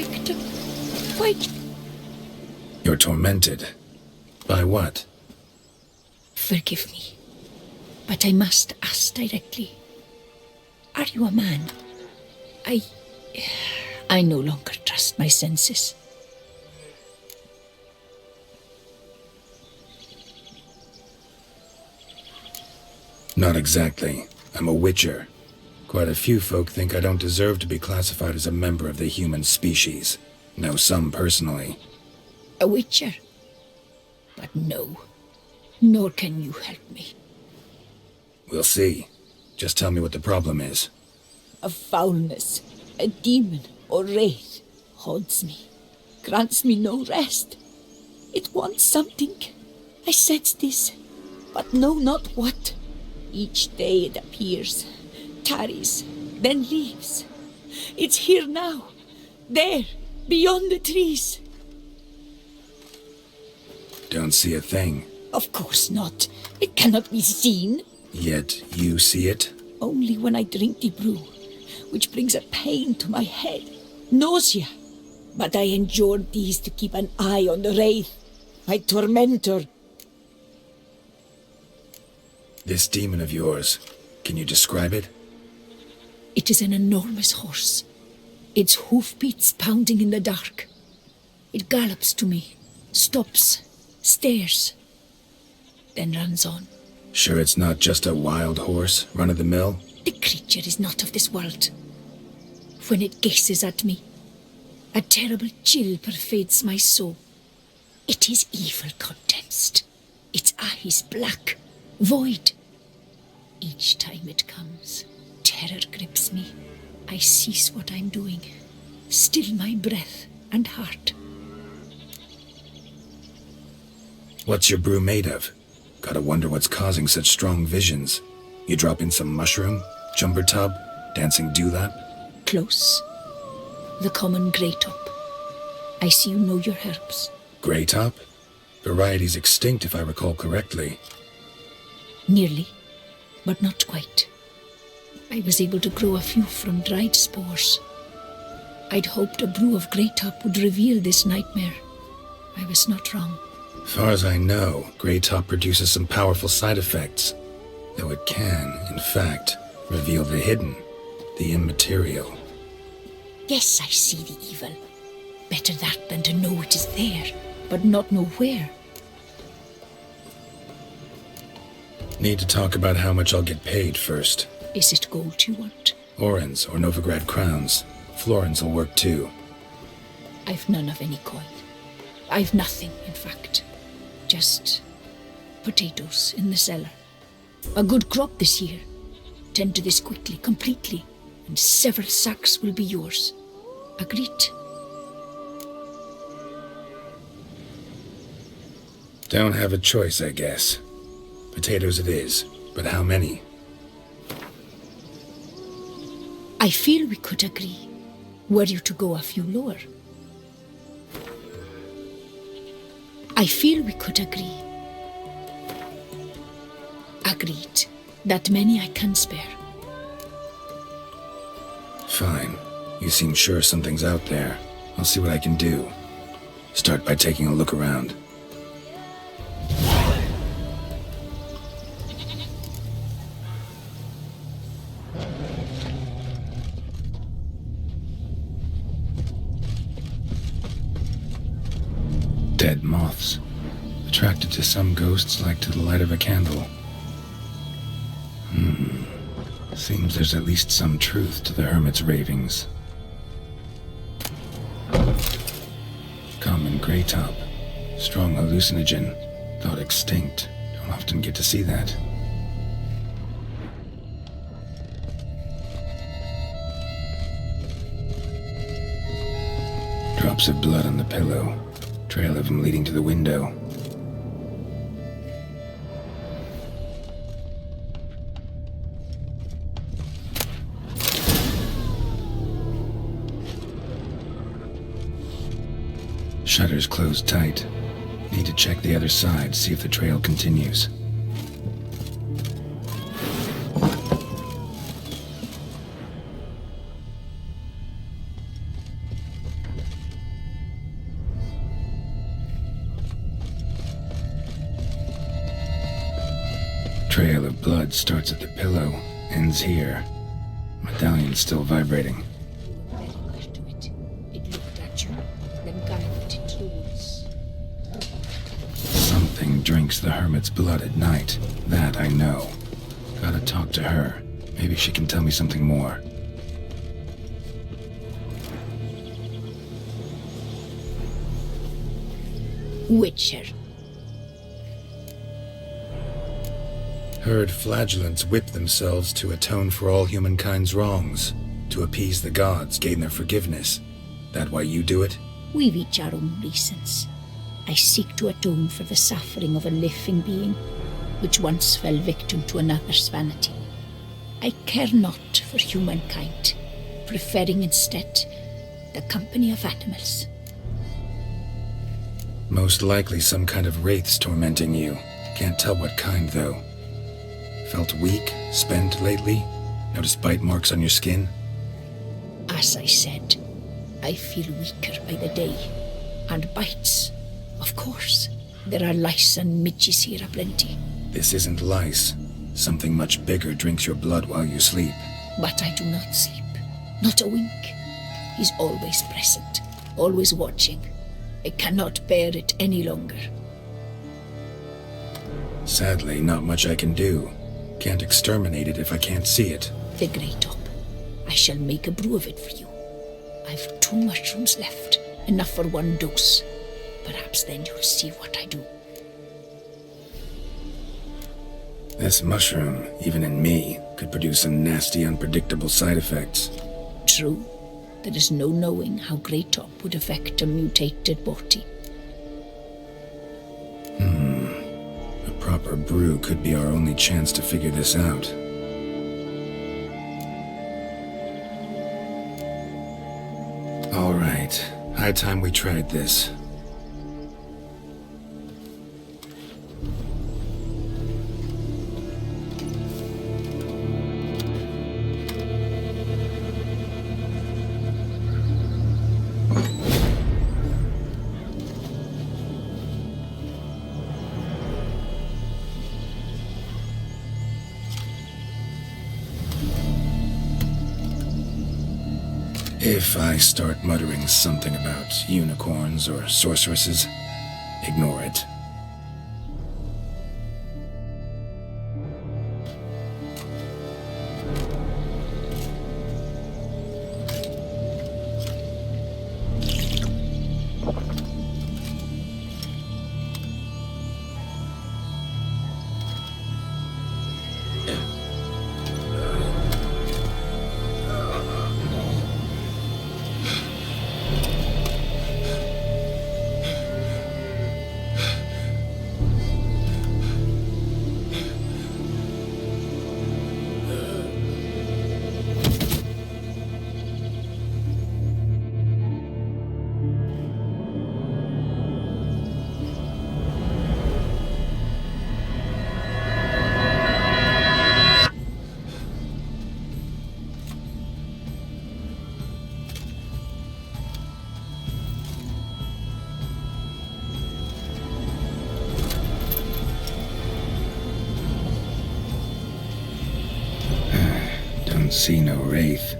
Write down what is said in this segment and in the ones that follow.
victim. Why? You're tormented. By what? Forgive me, but I must ask directly. Are you a man? I no longer trust my senses. Not exactly. I'm a witcher. Quite a few folk think I don't deserve to be classified as a member of the human species. Know some personally. A witcher? But no, nor can you help me. We'll see. Just tell me what the problem is. A foulness, a demon or wraith haunts me, grants me no rest. It wants something. I sense this, but know not what. Each day it appears, tarries, then leaves. It's here now, there, beyond the trees. Don't see a thing. Of course not. It cannot be seen. Yet you see it? Only when I drink the brew, which brings a pain to my head, nausea. But I endured these to keep an eye on the wraith, my tormentor. This demon of yours, can you describe it? It is an enormous horse, its hoofbeats pounding in the dark. It gallops to me, stops, stares, then runs on. Sure it's not just a wild horse, run-of-the-mill? The creature is not of this world. When it gazes at me, a terrible chill pervades my soul. It is evil condensed, its eyes black, void. Each time it comes, terror grips me. I cease what I'm doing, still my breath and heart. What's your brew made of? Gotta wonder what's causing such strong visions. You drop in some mushroom, jumper tub, dancing dewlap? Close. The common Graytop. I see you know your herbs. Graytop? Variety's extinct if I recall correctly. Nearly, but not quite. I was able to grow a few from dried spores. I'd hoped a brew of Graytop would reveal this nightmare. I was not wrong. Far as I know, Graytop produces some powerful side effects, though it can, in fact, reveal the hidden, the immaterial. Yes, I see the evil. Better that than to know it is there, but not know where. Need to talk about how much I'll get paid first. Is it gold you want? Orens or Novigrad crowns. Florins will work too. I've none of any coin. I've nothing, in fact. Just potatoes in the cellar. A good crop this year. Tend to this quickly, completely, and several sacks will be yours. Agreed? Don't have a choice, I guess. Potatoes it is, but how many? I feel we could agree, were you to go a few lower. I feel we could agree. Agreed. That many I can spare. Fine. You seem sure something's out there. I'll see what I can do. Start by taking a look around. Dead moths. Attracted to some ghosts like to the light of a candle. Seems there's at least some truth to the hermit's ravings. Common Graytop. Strong hallucinogen. Thought extinct. Don't often get to see that. Drops of blood on the pillow. Trail of him leading to the window. Shutters closed tight. Need to check the other side, see if the trail continues. Blood starts at the pillow, ends here. Medallion's still vibrating. Very much to it. It looked at you, then galloped into the woods. Something drinks the hermit's blood at night. That I know. Gotta talk to her. Maybe she can tell me something more. Witcher. Heard flagellants whip themselves to atone for all humankind's wrongs, to appease the gods, gain their forgiveness. That why you do it? We've each our own reasons. I seek to atone for the suffering of a living being, which once fell victim to another's vanity. I care not for humankind, preferring instead the company of animals. Most likely some kind of wraiths tormenting you. Can't tell what kind, though. Felt weak, spent lately? Noticed bite marks on your skin? As I said, I feel weaker by the day. And bites, of course. There are lice and midges here aplenty. This isn't lice. Something much bigger drinks your blood while you sleep. But I do not sleep. Not a wink. He's always present, always watching. I cannot bear it any longer. Sadly, not much I can do. Can't exterminate it if I can't see it. The Graytop. I shall make a brew of it for you. I've 2 mushrooms left, enough for 1 dose. Perhaps then you'll see what I do. This mushroom, even in me, could produce some nasty, unpredictable side effects. True. There is no knowing how Graytop would affect a mutated body. A proper brew could be our only chance to figure this out. All right, high time we tried this. If I start muttering something about unicorns or sorceresses, ignore it. See no wraith.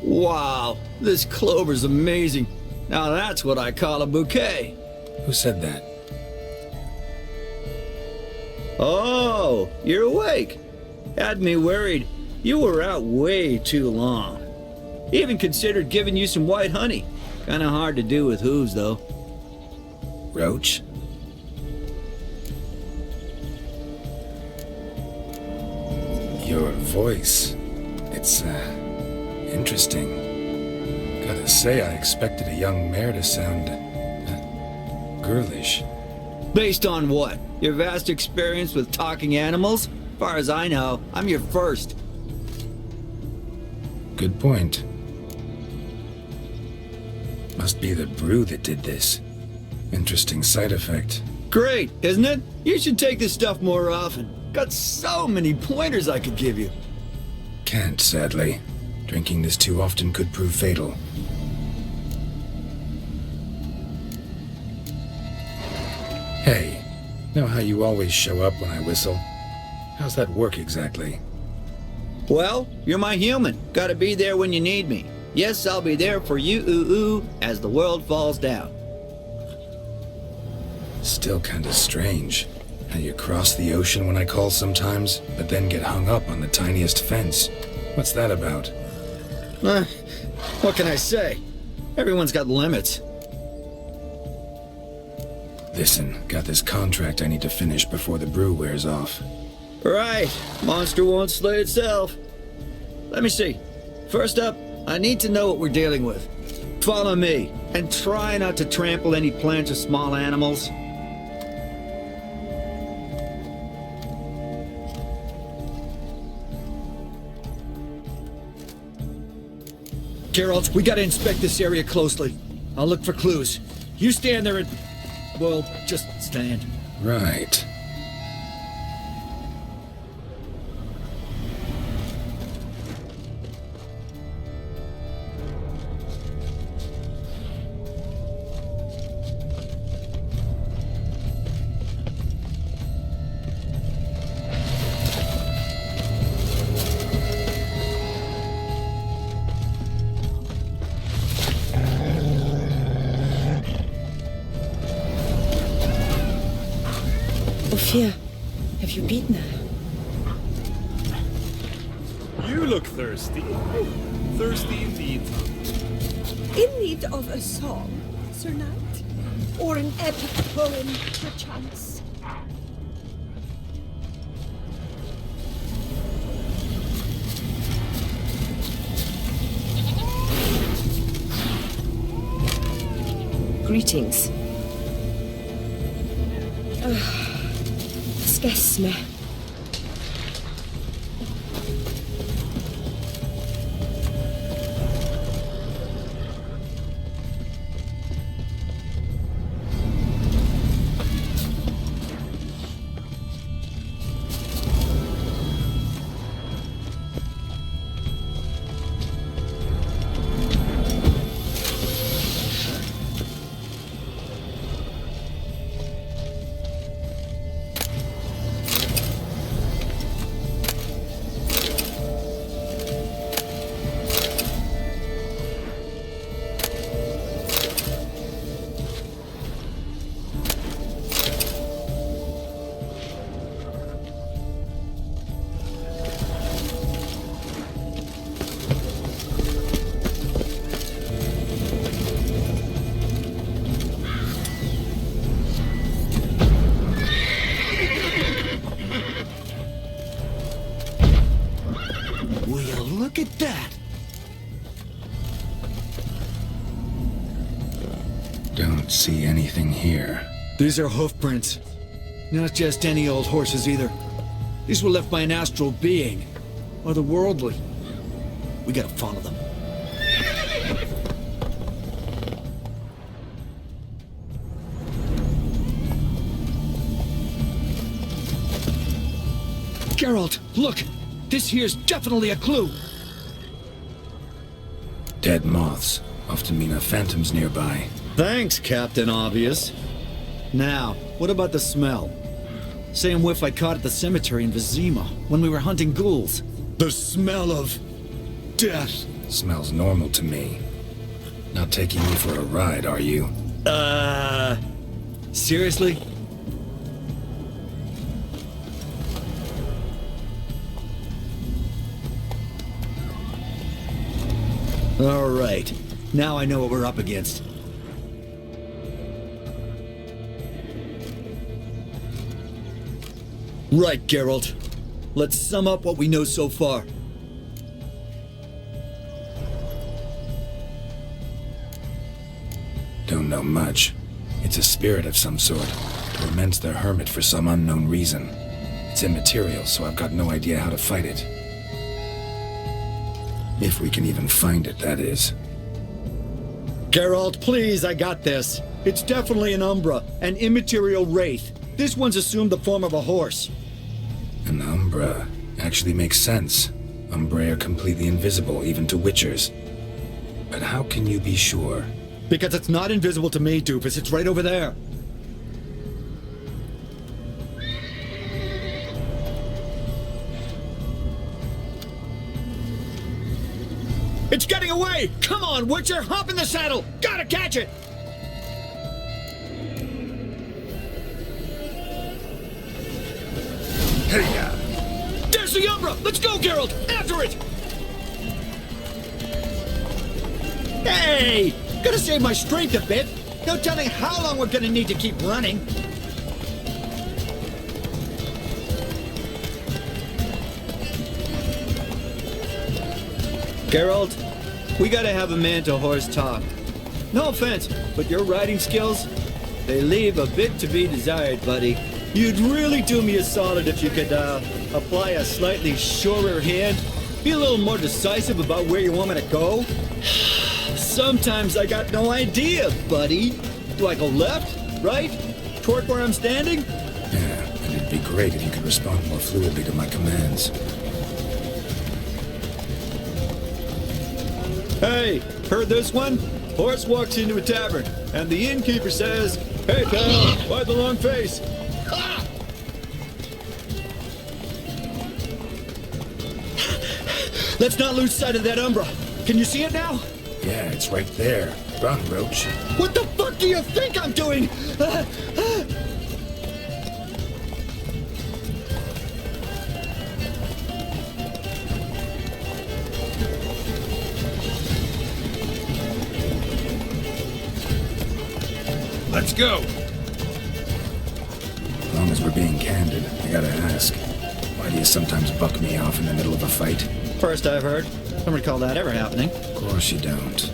Wow, this clover's amazing. Now that's what I call a bouquet. Who said that? Oh, you're awake. Had me worried. You were out way too long. Even considered giving you some white honey. Kinda hard to do with hooves, though. Roach? Your voice. It's, interesting. Gotta say, I expected a young mare to sound, girlish. Based on what? Your vast experience with talking animals? As far as I know, I'm your first. Good point. Must be the brew that did this. Interesting side effect. Great, isn't it? You should take this stuff more often. Got so many pointers I could give you. Can't, sadly. Drinking this too often could prove fatal. Hey, know how you always show up when I whistle? How's that work exactly? Well, you're my human. Gotta be there when you need me. Yes, I'll be there for you, as the world falls down. Still kinda strange. How you cross the ocean when I call sometimes, but then get hung up on the tiniest fence. What's that about? What can I say? Everyone's got limits. Listen, got this contract I need to finish before the brew wears off. Right. Monster won't slay itself. Let me see. First up, I need to know what we're dealing with. Follow me, and try not to trample any plants or small animals. Geralt, we gotta inspect this area closely. I'll look for clues. You stand there and... well, just stand. Right. Ophir, have you beaten her? You look thirsty. Thirsty indeed. In need of a song, Sir Knight? Or an epic poem, perchance? Greetings. Excuse me. Will you look at that? Don't see anything here. These are hoof prints. Not just any old horses either. These were left by an astral being. Otherworldly. We gotta follow them. Geralt, look! This here's definitely a clue! Dead moths often mean a phantom's nearby. Thanks, Captain Obvious. Now, what about the smell? Same whiff I caught at the cemetery in Vizima when we were hunting ghouls. The smell of... death. Smells normal to me. Not taking me for a ride, are you? Seriously? All right. Now I know what we're up against. Right, Geralt. Let's sum up what we know so far. Don't know much. It's a spirit of some sort. Torments the hermit for some unknown reason. It's immaterial, so I've got no idea how to fight it. If we can even find it, that is. Geralt, please, I got this. It's definitely an Umbra, an immaterial wraith. This one's assumed the form of a horse. An Umbra actually makes sense. Umbrae are completely invisible, even to Witchers. But how can you be sure? Because it's not invisible to me, Doofus. It's right over there. It's getting away! Come on, Witcher, hop in the saddle! Gotta catch it! Hey, There's the Umbra! Let's go, Geralt! After it! Hey! Gotta save my strength a bit. No telling how long we're gonna need to keep running. Geralt, we gotta have a man-to-horse talk. No offense, but your riding skills, they leave a bit to be desired, buddy. You'd really do me a solid if you could, apply a slightly surer hand. Be a little more decisive about where you want me to go. Sometimes I got no idea, buddy. Do I go left, right, toward where I'm standing? yeah, and it'd be great if you could respond more fluidly to my commands. Hey, heard this one? Horse walks into a tavern, and the innkeeper says, "Hey, pal, why the long face?" Ah! Let's not lose sight of that Umbra. Can you see it now? Yeah, it's right there. Run, Roach. What the fuck do you think I'm doing? Let's go! As long as we're being candid, I gotta ask, why do you sometimes buck me off in the middle of a fight? First I've heard. Don't recall that ever happening. Of course you don't.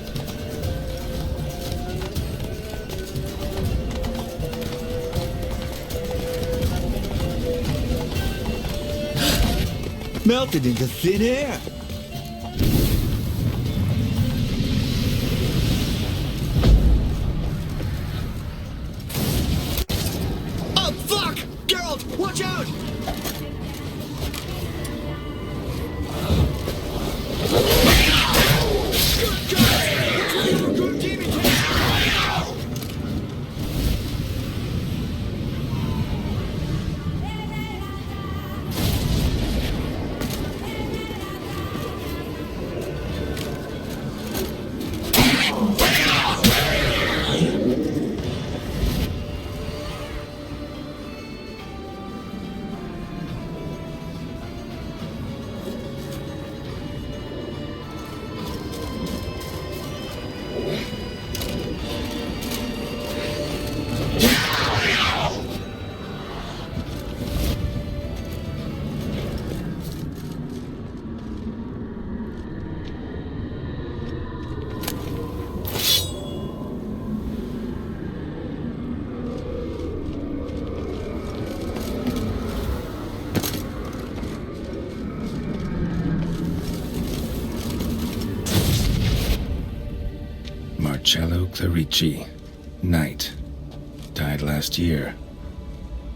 Melted into thin air. Oh, fuck! Geralt, watch out! Marcello Clarici, knight. Died last year.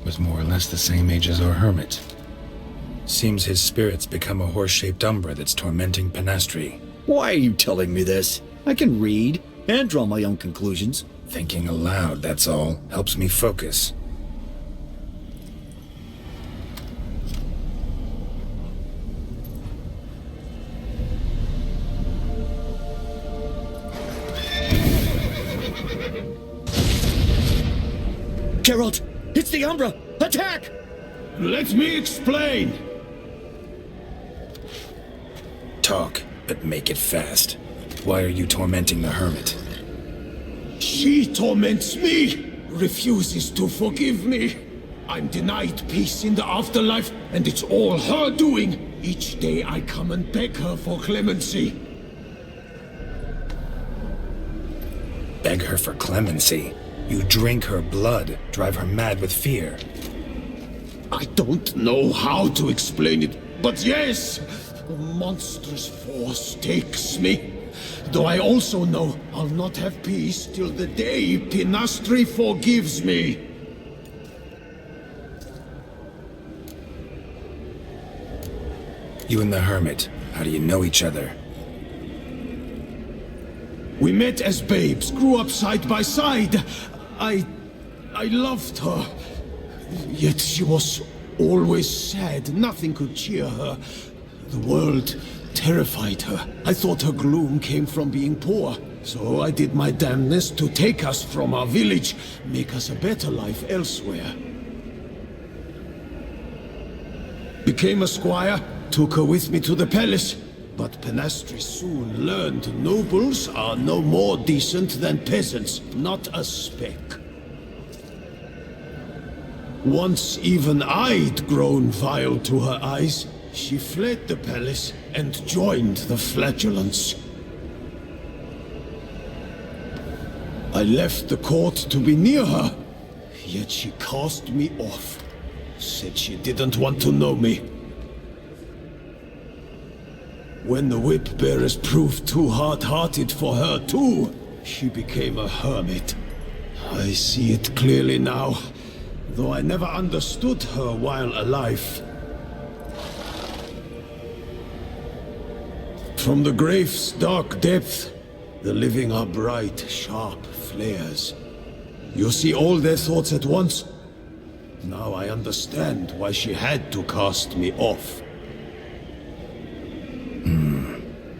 Was more or less the same age as our hermit. Seems his spirit's become a horse-shaped umbra that's tormenting Penastri. Why are you telling me this? I can read and draw my own conclusions. Thinking aloud, that's all. Helps me focus. Geralt, it's the Umbra! Attack! Let me explain! Talk, but make it fast. Why are you tormenting the hermit? She torments me, refuses to forgive me. I'm denied peace in the afterlife, and it's all her doing. Each day I come and beg her for clemency. Beg her for clemency? You drink her blood, drive her mad with fear. I don't know how to explain it, but yes, a monstrous force takes me. Though I also know I'll not have peace till the day Penastri forgives me. You and the hermit, how do you know each other? We met as babes, grew up side by side. I loved her. Yet she was always sad. Nothing could cheer her. The world terrified her. I thought her gloom came from being poor. So I did my damnedest to take us from our village, make us a better life elsewhere. Became a squire, took her with me to the palace. But Penastri soon learned nobles are no more decent than peasants, not a speck. Once even I'd grown vile to her eyes, she fled the palace and joined the flagellants. I left the court to be near her, yet she cast me off. Said she didn't want to know me. When the whip bearers proved too hard-hearted for her too, she became a hermit. I see it clearly now, though I never understood her while alive. From the grave's dark depth, the living are bright, sharp flares. You see all their thoughts at once? Now I understand why she had to cast me off.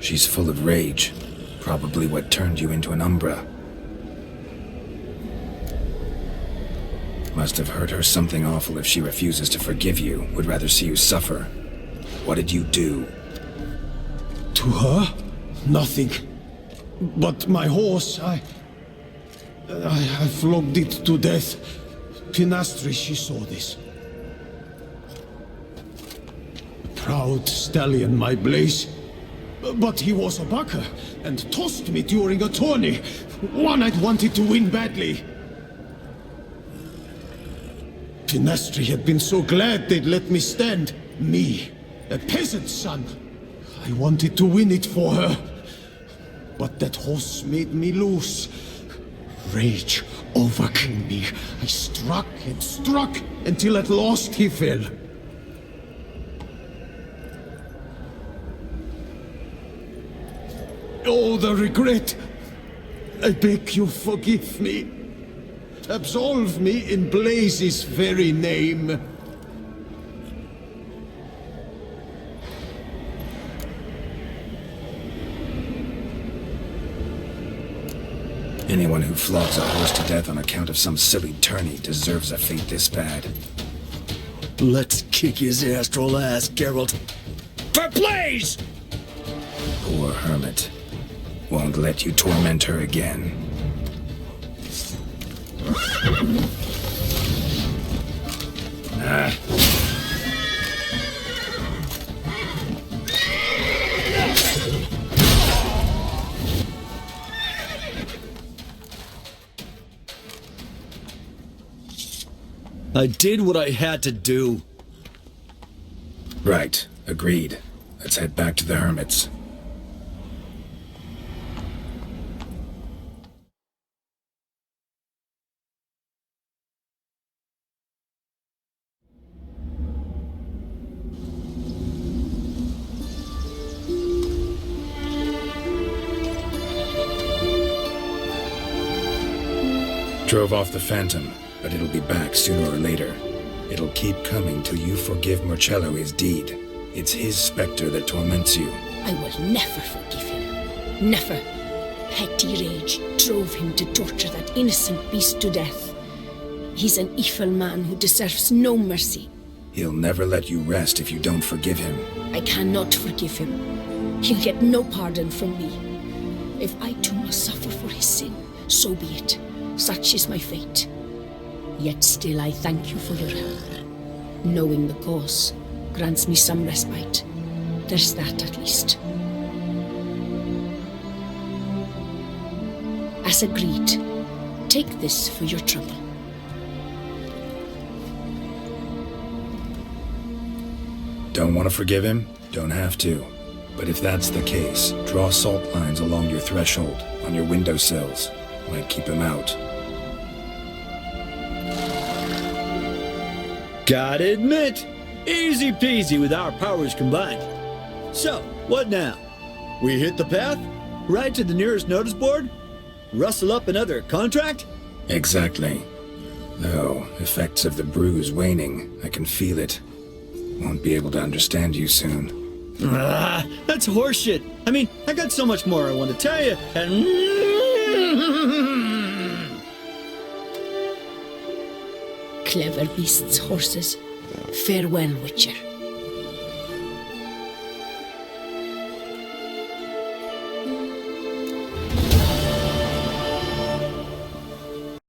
She's full of rage. Probably what turned you into an Umbra. Must have hurt her something awful if she refuses to forgive you, would rather see you suffer. What did you do? To her? Nothing. But my horse, I flogged it to death. Penastri, she saw this. Proud stallion, my Blaze. But he was a bucker, and tossed me during a tourney. One I'd wanted to win badly. Penastri had been so glad they'd let me stand. Me, a peasant's son. I wanted to win it for her. But that horse made me lose. Rage overcame me. I struck and struck until at last he fell. Oh, the regret! I beg you forgive me. Absolve me in Blaze's very name. Anyone who flogs a horse to death on account of some silly tourney deserves a fate this bad. Let's kick his astral ass, Geralt. For Blaze! Poor hermit. Won't let you torment her again. I did what I had to do. Right. Agreed. Let's head back to the hermits. Drove off the Phantom, but it'll be back sooner or later. It'll keep coming till you forgive Marcello his deed. It's his specter that torments you. I will never forgive him. Never. Petty rage drove him to torture that innocent beast to death. He's an evil man who deserves no mercy. He'll never let you rest if you don't forgive him. I cannot forgive him. He'll get no pardon from me. If I too must suffer for his sin, so be it. Such is my fate. Yet still I thank you for your help. Knowing the cause grants me some respite. There's that at least. As agreed, take this for your trouble. Don't want to forgive him? Don't have to. But if that's the case, draw salt lines along your threshold, on your windowsills. Might keep him out. Gotta admit, easy peasy with our powers combined. So, what now? We hit the path? Right to the nearest notice board? Rustle up another contract? Exactly. Though, effects of the brew's waning. I can feel it. Won't be able to understand you soon. That's horseshit. I mean, I got so much more I want to tell you, and... Clever beasts, horses. Farewell, Witcher.